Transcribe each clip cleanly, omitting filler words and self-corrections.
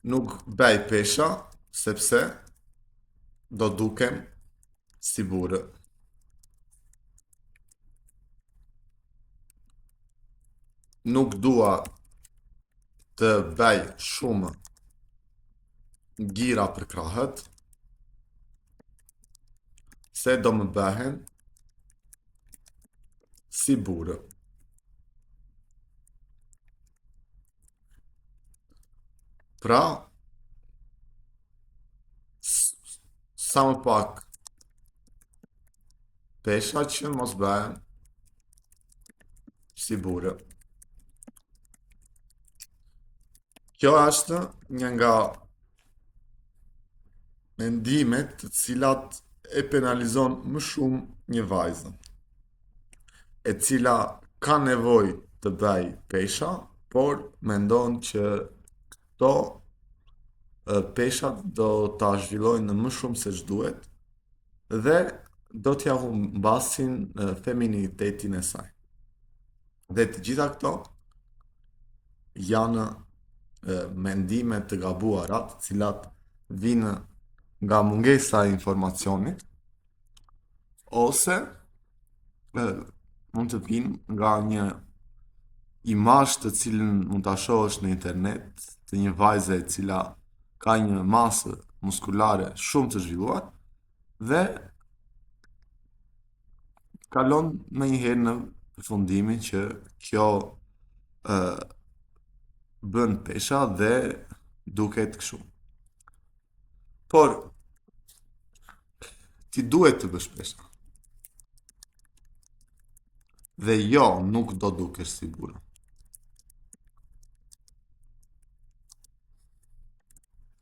Nuk bëj pesha, sepse do dukem si burë. Nuk dua të bëj shumë gira për krahët, se do më bëhen si burë. Pra, sa më pak pesha që mos bëhen si burë. Kjo është një nga mendimet të cilat e penalizon më shumë një vajzë, e cila ka nevoj të bëj pesha, por mendon që këto peshat do ta zhvillojnë më shumë se ç'duhet dhe do t'ja humbasin feminitetin e saj. Dhe të gjitha këto janë mendime të gabuara, të cilat vinë nga mungesa e informacionit ose mund të vinë nga një imazh të cilën mund ta shohësh në internet të një vajze e cila ka një masë muskulare shumë të zhvilluar dhe kalon me njëherë në përfundimin që kjo bën pesha dhe duket kështu. Por ti duhet të bësh pesha. Dhe jo, nuk do dukesh si burë.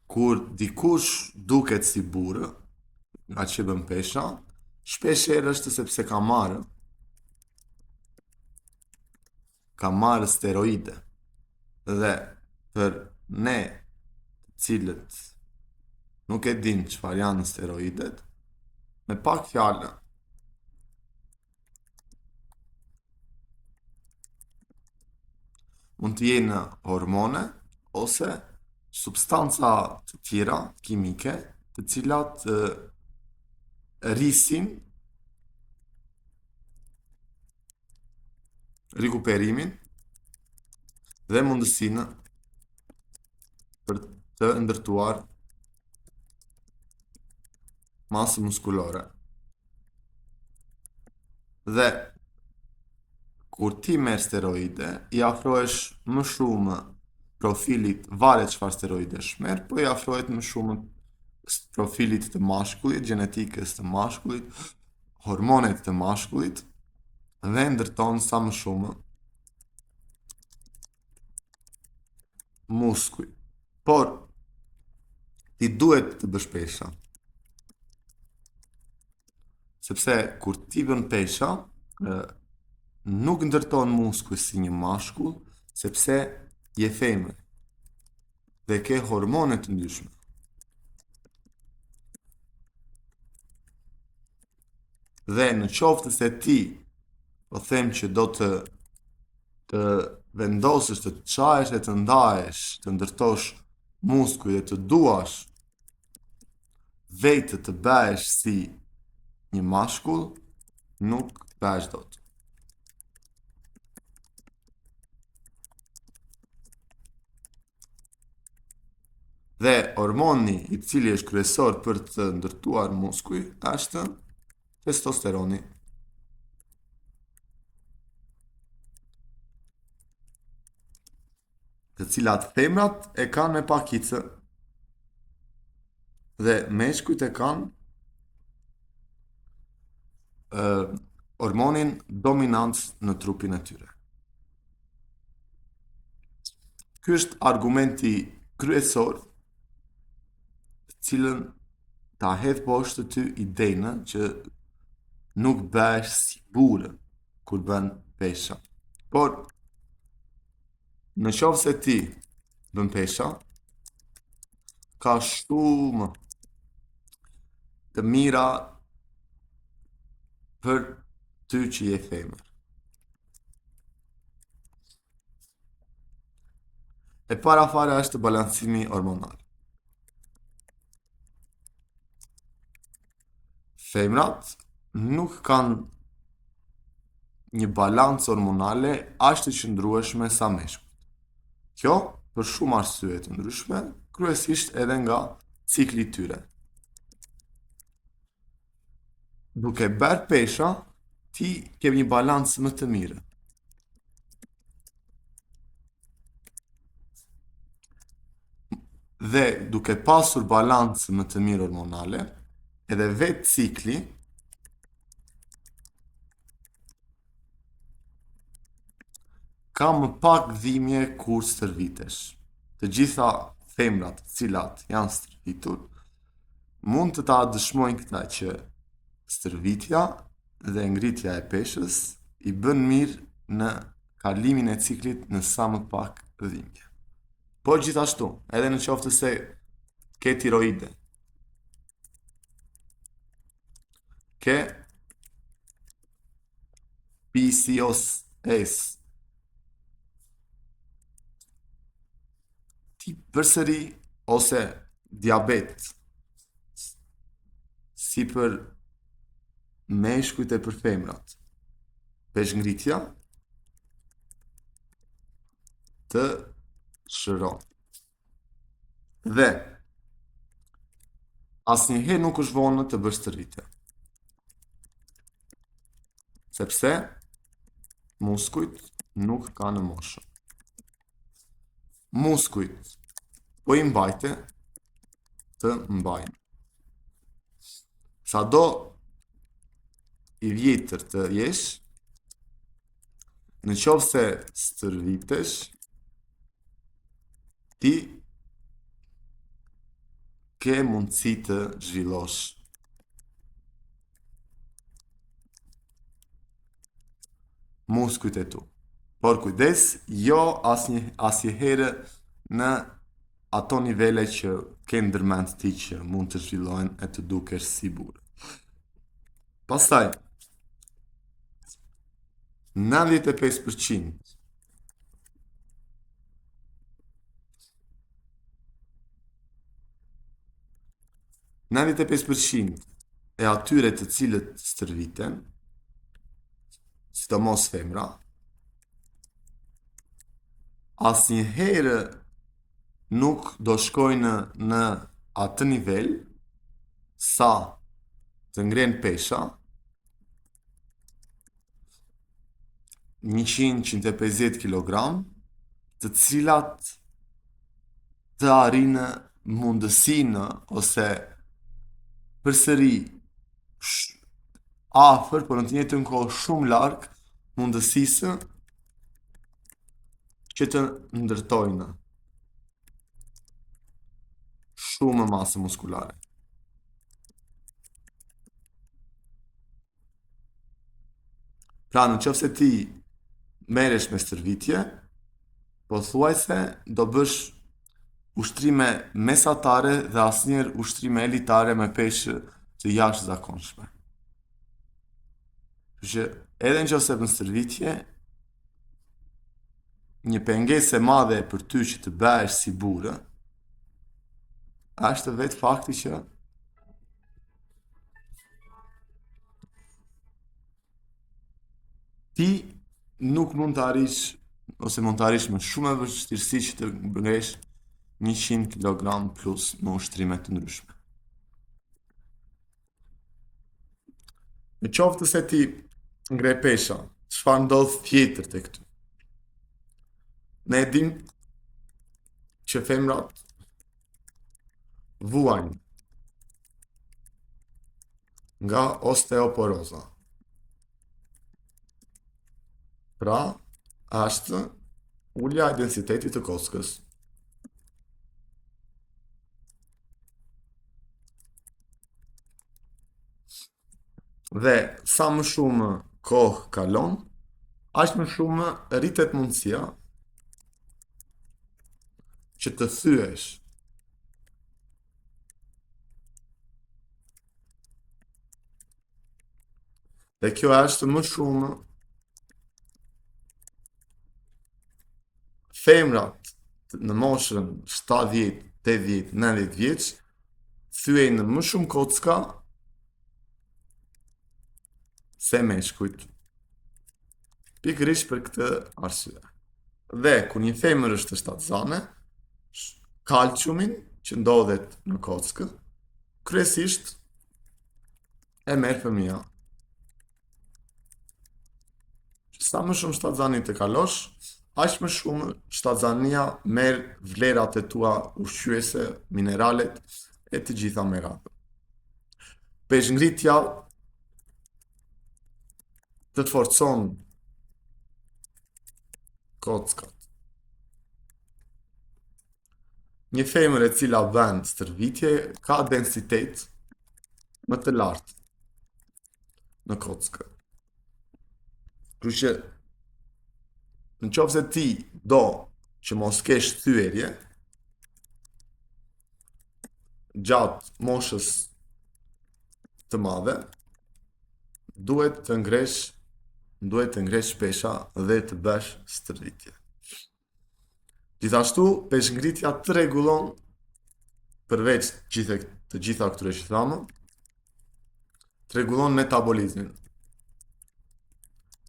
Kur dikush duket si burë, nga që bën pesha, shpeshherë është sepse ka marrë steroide. Dhe për ne të cilët nuk e din çfarë janë steroidet, me pak fjalë mund të jenë hormone ose substanca të tjera kimike të cilat rrisin rikuperimin dhe mundësinë për të ndërtuar masë muskulore. Dhe kur ti merr steroide, i afrohesh më shumë profilit, varet çfarë steroidesh merr, po i afrohet më shumë profilit të mashkullit, gjenetikës të mashkullit, hormonet të mashkullit dhe ndërton sa më shumë muskuj. Por ti duhet të bësh pesha. Sepse kur ti bën pesha, nuk ndërton muskuj si një mashkull, sepse je femër dhe ke hormone të ndryshme. Dhe në qoftë se ti po them që do të vendosësh të çajesh e të ndajesh, të ndërtosh muskuj dhe të duash vetë të bëhesh si një mashkull, nuk bëhesh dot. Dhe hormoni i cili është kryesor për të ndërtuar muskuj është testosteroni. Të cilat femrat e kanë me pakicë dhe meshkujt e kanë hormonin dominant në trupin e tyre. Ky është argumenti kryesor të cilën ta hedh poshtë ty idenë që nuk bëhesh si burë kur bën pesha. Por në qoftë se ti bën pesha, ka shumë të mira për ty që je femër. E para fare është balancimi hormonal. Femrat nuk kanë një balancë hormonale aq të qëndrueshme sa meshkujt. Kjo për shumë arsye të ndryshme, kryesisht edhe nga cikli i tyre. Duke bërë pesha, ti ke një balancë më të mirë. Dhe duke pasur balancë më të mirë hormonale, edhe vetë cikli ka më pak dhimbje kur stërvitesh. Të gjitha femrat të cilat janë stërvitur mund të ta dëshmojnë këta që stërvitja dhe ngritja e peshës i bën mirë në kalimin e ciklit në sa më pak dhimbje. Por gjithashtu, edhe në qoftë se ke tiroide, ke PCOS, ti përsëri ose diabet, si për meshkujt e për femrat, peshngritja të shëron. Dhe asnjëherë nuk është vonë të bësh stërvitje. Sepse muskujt nuk kanë moshë. Muskujt po i mbajte të mbajnë. Sado i vjetër të jesh, në qovë se stërvitesh, ti ke mundësi të zhvillosh. Muskujt e tu. Por kujdes, jo asnjëherë në ato nivele që ke ndërmend ti që mund të zhvillohen e të dukesh si burë. Pastaj, 95% e atyre të cilët stërviten, sidomos femra, asnjëherë nuk do shkojnë në atë nivel sa të ngren pesha 100-150 kg, të cilat të arrinë mundësinë ose përsëri afër, por në të njëjtën kohë shumë larg mundësisë që të ndërtojnë shumë masë muskulare. Pra në qoftë se ti merresh me stërvitje, pothuajse do bësh ushtrime mesatare dhe asnjëherë ushtrime elitare me peshë të jashtëzakonshme. Kështu që edhe nëse bën stërvitje, një pengesë e madhe për ty që të bëhesh si burë, është vetë fakti që ti nuk mund të arrish ose mund të arrish me shumë vështirësi që të ngresh 100 kg plus me ushtrime të ndryshme. Në qoftë se ti ngre pesha, çfarë ndodh tjetër te këtu? Ne e dim që femrat vuajnë nga osteoporoza. Pra, është ulja e densitetit të kockës. Dhe sa më shumë kohë kalon, aq më shumë rritet mundësia që të thyesh. Dhe kjo është më shumë femrat në moshën 70, 80, 90 vjeç, thyej në më shumë kocka se meshkujt. Pikërisht për këtë arsye. Dhe kur një femër është shtatzane, kalciumin që ndodhet në kockë, kryesisht e merr fëmia. Sa më shumë shtatzani të kalosh, aq më shumë shtatzania merr vlerat e tua ushqyese, mineralet e të gjitha me radhë. Peshngritja të forcon kockat. Një femër e cila bën stërvitje ka densitet më të lartë në kockë. Kështu që në qoftë se ti do që mos kesh thyerje gjatë moshës të madhe, duhet të ngresh pesha dhe të bësh stërvitje. Gjithashtu, peshngritja të rregullon përveç të gjitha këtyre që thamë, të rregullon metabolizmin.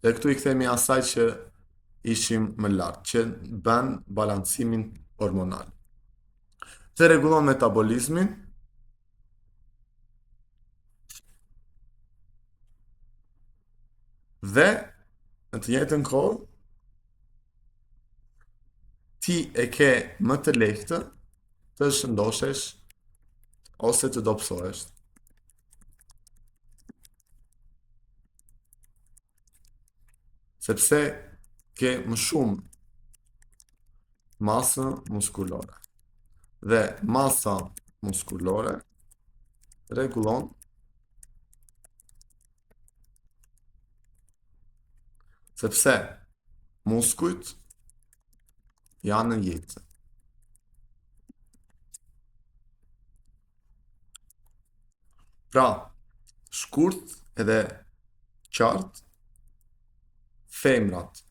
Dhe këtu i kthehemi asaj që ishim më lart, që bën balancimin hormonal. Të rregullon metabolizmin dhe në të njëjtën kohë ti e ke më të lehtë të shëndoshesh ose të dobësohesh. Sepse ke më shumë masë muskulore. Dhe masa muskulore rregullon sepse muskujt janë në jetë. Pra, shkurt edhe qartë, femrat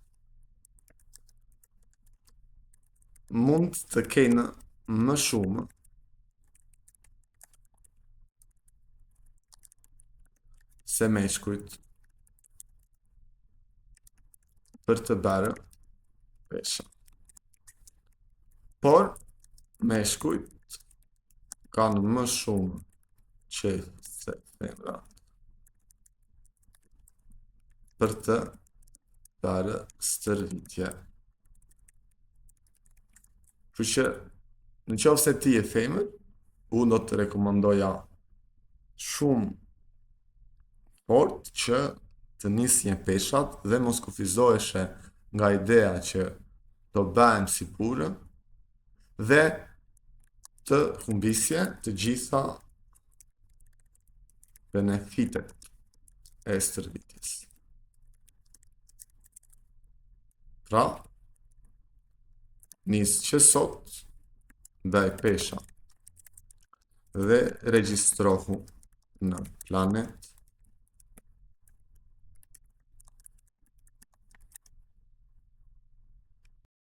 mund të kenë më shumë se meshkujt për të bërë pesha. Por, meshkujt kanë më shumë qejf se femrat për të bërë stërvitje. Kështu që në qoftë se ti je femër, unë do të rekomandoja shumë fort që të nisje peshat dhe mos kufizoheshe nga ideja që do bëhem si burrë dhe të humbisje të gjitha benefitet e stërvitjes. Pra, nis që sot bëj pesha dhe regjistrohu në Planet